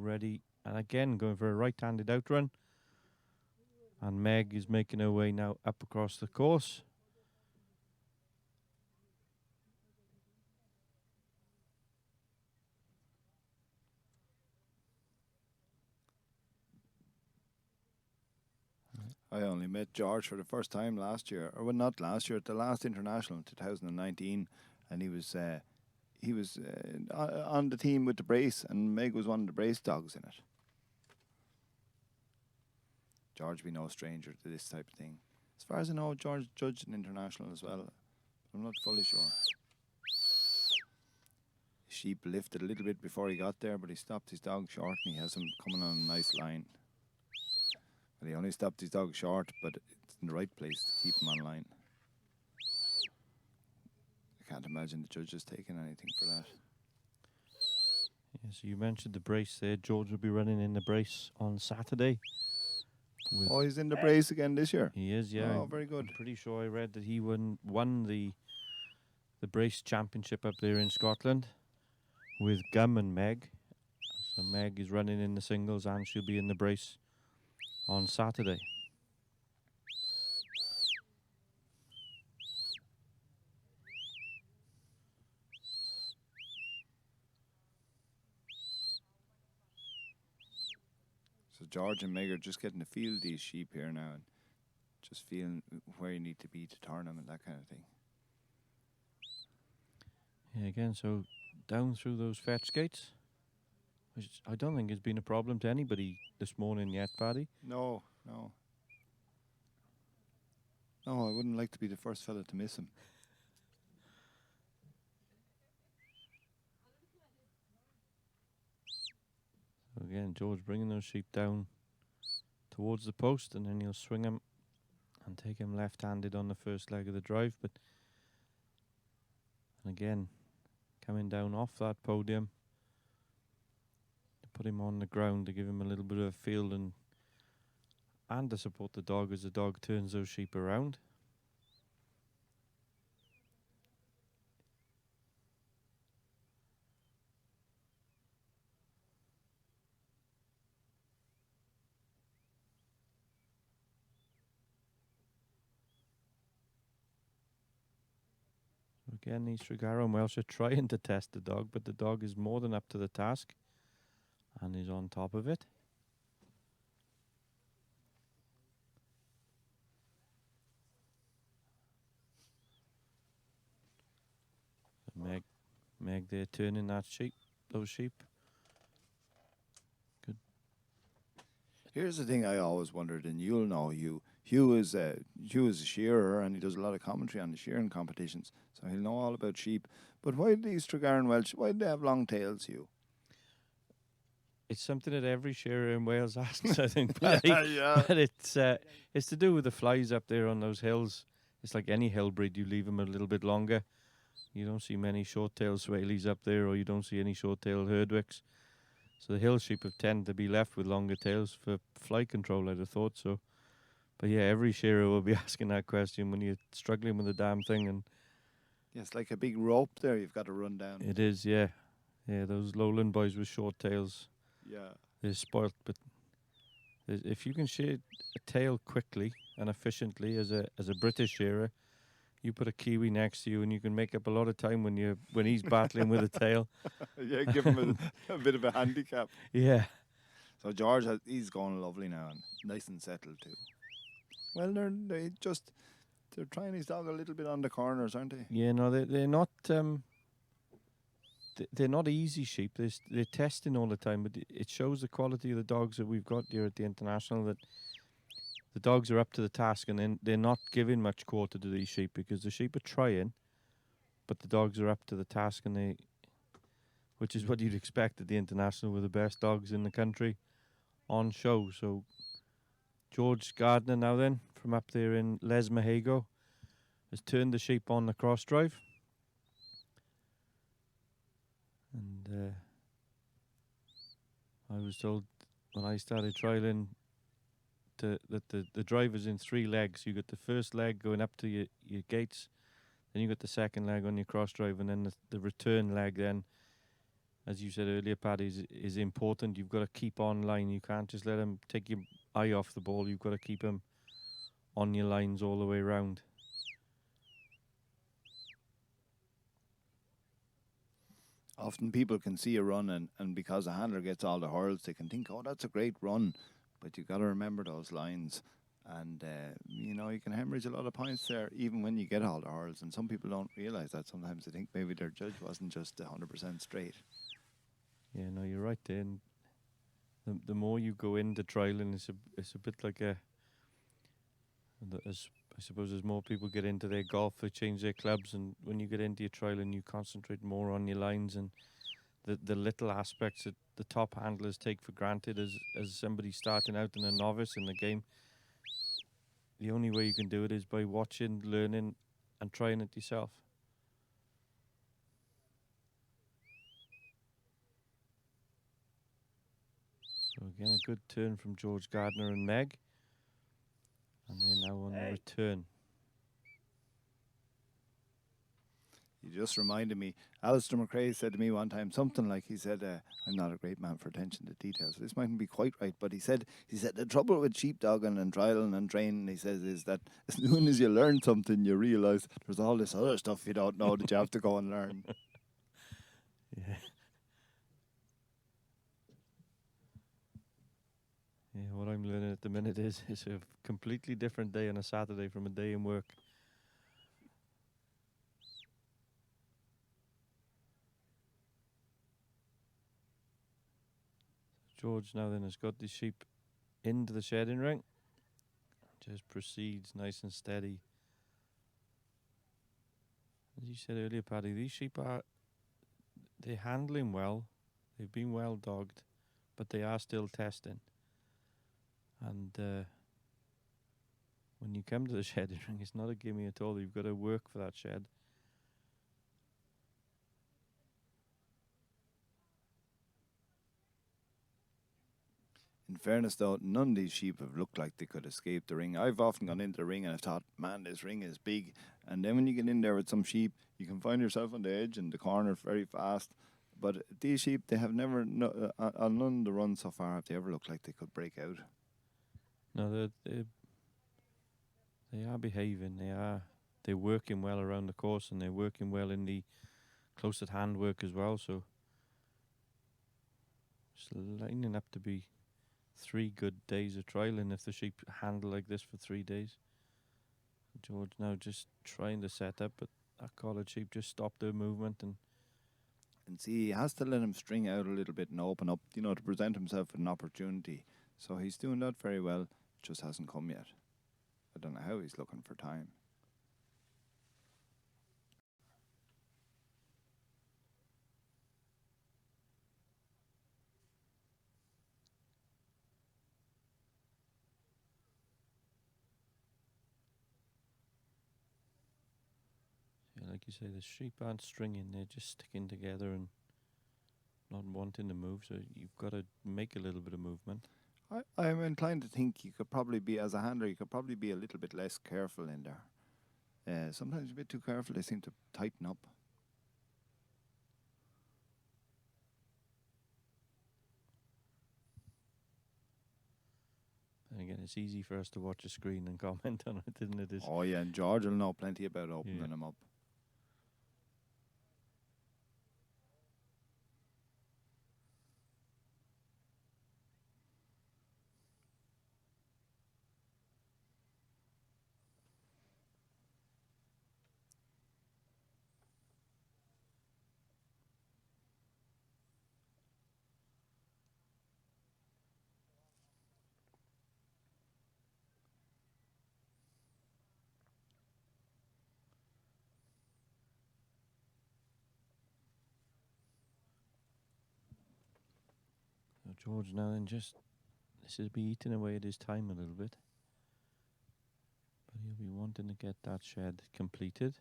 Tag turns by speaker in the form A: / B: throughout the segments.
A: ready. And again, going for a right-handed outrun. And Meg is making her way now up across the course.
B: I only met George for the first time last year, or well, not last year, at the last international in 2019, and he was on the team with the brace, and Meg was one of the brace dogs in it. George be no stranger to this type of thing. As far as I know, George judged an international as well. I'm not fully sure. Sheep lifted a little bit before he got there, but he stopped his dog short, and he has him coming on a nice line. Well, he only stopped his dog short, but it's in the right place to keep him on line. I can't imagine the judges taking anything for that.
A: Yes, you mentioned the brace there. George will be running in the brace on Saturday.
B: Oh, he's in the brace again this year?
A: He is, yeah.
B: Oh, very good.
A: I'm pretty sure I read that he won the brace championship up there in Scotland with Gum and Meg. So Meg is running in the singles and she'll be in the brace on Saturday.
B: So George and Meg are just getting to feel these sheep here now and just feeling where you need to be to turn them and that kind of thing.
A: Yeah, again, so down through those fetch gates, which I don't think has been a problem to anybody this morning yet, Paddy.
B: No. No, I wouldn't like to be the first fella to miss him.
A: So again, George bringing those sheep down towards the post, and then he'll swing him and take him left-handed on the first leg of the drive. But and again, coming down off that podium to put him on the ground to give him a little bit of feel and to support the dog as the dog turns those sheep around. Again, these Tregarrow and Welsh are trying to test the dog, but the dog is more than up to the task and is on top of it. Meg there turning those sheep. Good.
B: Here's the thing I always wondered, and you'll know, Hugh is a shearer and he does a lot of commentary on the shearing competitions, so he'll know all about sheep. But why do these Tregarrow and Welsh, why do they have long tails, Hugh?
A: It's something that every shearer in Wales asks, I think, Paddy.
B: Yeah.
A: But it's to do with the flies up there on those hills. It's like any hill breed, you leave them a little bit longer. You don't see many short-tailed Swaleys up there, or you don't see any short-tailed Herdwicks. So the hill sheep have tend to be left with longer tails for fly control, I'd have thought so. But yeah, every shearer will be asking that question when you're struggling with the damn thing. And
B: yeah, it's like a big rope there you've got to run down.
A: it is, yeah. Yeah, those lowland boys with short tails,
B: Yeah.
A: they're spoilt. But if you can shear a tail quickly and efficiently as a British shearer, you put a Kiwi next to you and you can make up a lot of time when he's battling with a tail.
B: Yeah, give him a bit of a handicap.
A: Yeah.
B: So George, he's going lovely now and nice and settled too. Well, they're trying his dog a little bit on the corners, aren't they?
A: Yeah, no, they're not. They're not easy sheep. They're testing all the time, but it shows the quality of the dogs that we've got here at the International, that the dogs are up to the task, and then they're not giving much quarter to these sheep because the sheep are trying, but the dogs are up to the task, and which is what you'd expect at the International with the best dogs in the country on show. So George Gardner now then, from up there in Les Mahago, has turned the sheep on the cross drive. And I was told when I started trialing that the drive is in 3 legs. You got the first leg going up to your gates, then you got the second leg on your cross drive, and then the return leg then as you said earlier, Pat, is important. You've got to keep on line. You can't just let him take your eye off the ball. You've got to keep him on your lines all the way round.
B: Often people can see a run, and because a handler gets all the hurls, they can think, oh, that's a great run. But you've got to remember those lines. And, you can hemorrhage a lot of points there, even when you get all the hurls. And some people don't realise that. Sometimes they think maybe their judge wasn't just 100% straight.
A: Yeah, no, you're right there. And the more you go into trialing, it's a bit like I suppose as more people get into their golf, they change their clubs, and when you get into your trialing, you concentrate more on your lines and the little aspects that the top handlers take for granted as somebody starting out and a novice in the game. The only way you can do it is by watching, learning, and trying it yourself. So again, a good turn from George Gardner and Meg. And they're now on the return.
B: You just reminded me, Alistair McRae said to me one time something like, he said, I'm not a great man for attention to details. This mightn't be quite right, but he said the trouble with sheepdogging and trialing and training, he says, is that as soon as you learn something, you realise there's all this other stuff you don't know that you have to go and learn.
A: Yeah. Yeah, what I'm learning at the minute is a completely different day on a Saturday from a day in work. George now then has got the sheep into the shedding ring. Just proceeds nice and steady. As you said earlier, Paddy, these sheep they're handling well. They've been well dogged, but they are still testing. And when you come to the shedding ring, it's not a gimme at all. You've got to work for that shed.
B: In fairness, though, none of these sheep have looked like they could escape the ring. I've often gone into the ring and I've thought, man, this ring is big. And then when you get in there with some sheep, you can find yourself on the edge and the corner very fast. But these sheep, they have never, on none of the runs so far, have they ever looked like they could break out.
A: No, they are behaving. They're working well around the course, and they're working well in the close at hand work as well. So it's lining up to be 3 good days of trialing if the sheep handle like this for 3 days. George now just trying to set up, but that collared sheep just stopped their movement. And
B: see, he has to let him string out a little bit and open up, to present himself with an opportunity. So he's doing that very well, just hasn't come yet. I don't know how he's looking for time.
A: yeah, like you say, the sheep aren't stringing, they're just sticking together and not wanting to move. So you've got to make a little bit of movement.
B: I'm inclined to think you could probably be, as a handler, you could probably be a little bit less careful in there. Sometimes a bit too careful, they seem to tighten up.
A: And again, it's easy for us to watch a screen and comment on it, isn't it?
B: Oh yeah, and George will know plenty about opening them up.
A: So George now then this is be eating away at his time a little bit. But he'll be wanting to get that shed completed.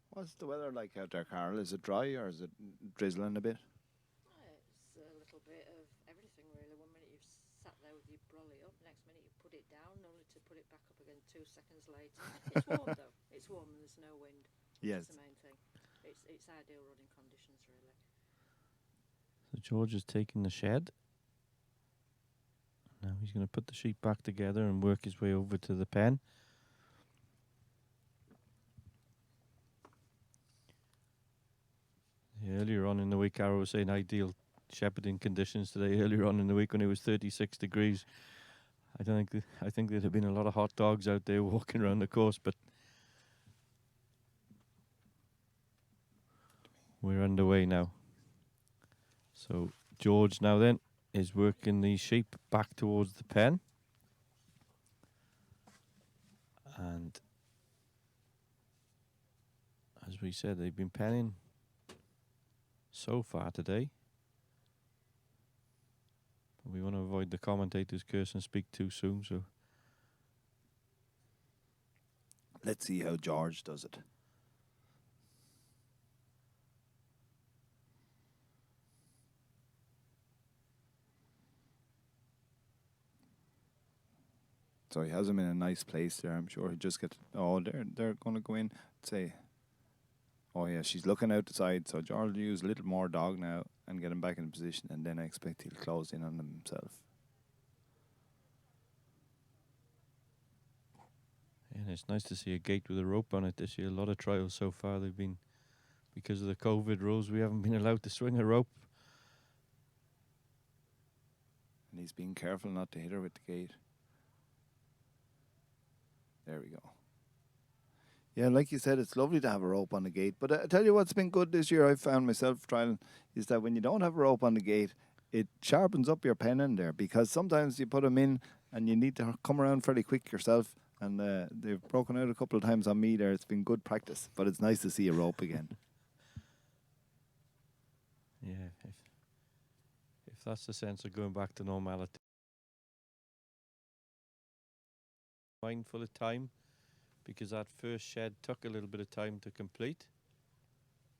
B: What's the weather like out there, Carl? Is it dry or is it drizzling a bit?
C: It's a little bit of everything, really. 1 minute you've sat there with your brolly up, next minute you put it down, only to put it back up again 2 seconds later. It's warm, though. It's warm and there's no wind.
B: Yes.
C: That's the main thing. It's ideal running conditions, really.
A: George is taking the shed. Now he's going to put the sheep back together and work his way over to the pen. Earlier on in the week, Arrow was saying ideal shepherding conditions today. Earlier on in the week when it was 36 degrees, I think there'd have been a lot of hot dogs out there walking around the course, but we're underway now. So George now then is working the sheep back towards the pen. And as we said, they've been penning so far today. But we want to avoid the commentator's curse and speak too soon, so
B: Let's see how George does it. So he has him in a nice place there. I'm sure he just gets. Oh, they're going to go in. Say, oh yeah, she's looking out the side. So George will use a little more dog now and get him back in position, and then I expect he'll close in on himself.
A: and it's nice to see a gate with a rope on it this year. A lot of trials so far. They've been, because of the COVID rules, we haven't been allowed to swing a rope.
B: And he's being careful not to hit her with the gate. There we go. Yeah, like you said, it's lovely to have a rope on the gate. But I tell you what's been good this year, I've found myself trialing, is that when you don't have a rope on the gate, it sharpens up your pen in there, because sometimes you put them in and you need to come around fairly quick yourself. And they've broken out a couple of times on me there. It's been good practice, but it's nice to see a rope again.
A: Yeah, if that's the sense of going back to normality. Mindful of time, because that first shed took a little bit of time to complete.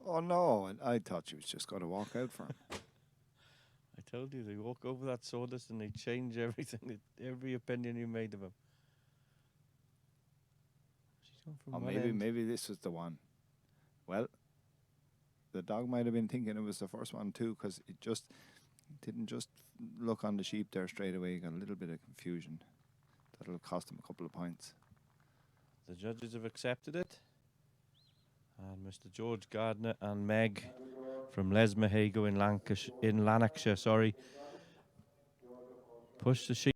B: Oh, no. I thought she was just going to walk out for him.
A: I told you, they walk over that sawdust and they change everything, every opinion you made of him. She's gone from
B: Or
A: one end.
B: maybe this was the one. Well, the dog might have been thinking it was the first one too, because it just didn't just look on the sheep there straight away. He got a little bit of confusion. That'll cost him a couple of points.
A: The judges have accepted it. And Mr. George Gardner and Meg from Lesmahago in Lanarkshire, push the sheep